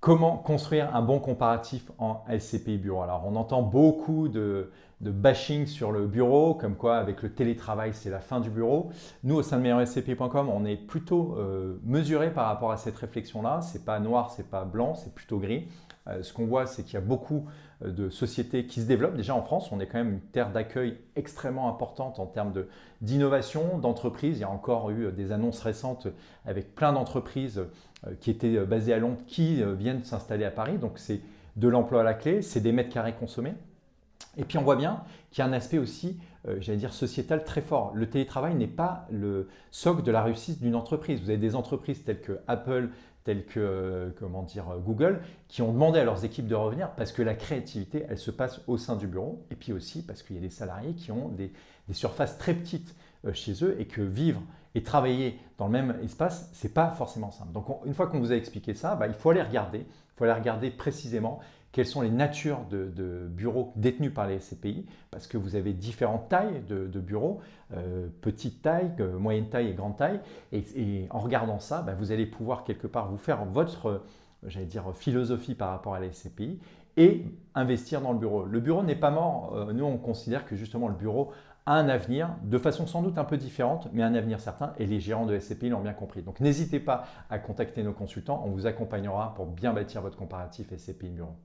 Comment construire un bon comparatif en SCPI Bureau? Alors, on entend beaucoup de bashing sur le bureau, comme quoi avec le télétravail, c'est la fin du bureau. Nous, au sein de meilleurscpi.com, on est plutôt mesuré par rapport à cette réflexion-là. C'est pas noir, c'est pas blanc, c'est plutôt gris. Ce qu'on voit, c'est qu'il y a beaucoup de sociétés qui se développent. Déjà en France, on est quand même une terre d'accueil extrêmement importante en termes d'innovation, d'entreprise. Il y a encore eu des annonces récentes avec plein d'entreprises qui étaient basées à Londres qui viennent s'installer à Paris. Donc c'est de l'emploi à la clé, c'est des mètres carrés consommés. Et puis on voit bien qu'il y a un aspect aussi, j'allais dire, sociétal très fort. Le télétravail n'est pas le socle de la réussite d'une entreprise. Vous avez des entreprises telles que Apple, telles que Google, qui ont demandé à leurs équipes de revenir parce que la créativité, elle se passe au sein du bureau. Et puis aussi parce qu'il y a des salariés qui ont des surfaces très petites chez eux et que vivre et travailler dans le même espace, ce n'est pas forcément simple. Donc une fois qu'on vous a expliqué ça, il faut aller regarder. Il faut aller regarder précisément quelles sont les natures de bureaux détenus par les SCPI, parce que vous avez différentes tailles de bureaux, petite taille, moyenne taille et grande taille. Et en regardant ça, vous allez pouvoir quelque part vous faire votre, j'allais dire, philosophie par rapport à la SCPI et investir dans le bureau. Le bureau n'est pas mort. Nous, on considère que justement le bureau a un avenir, de façon sans doute un peu différente, mais un avenir certain, et les gérants de SCPI l'ont bien compris. Donc n'hésitez pas à contacter nos consultants, on vous accompagnera pour bien bâtir votre comparatif SCPI Bureau.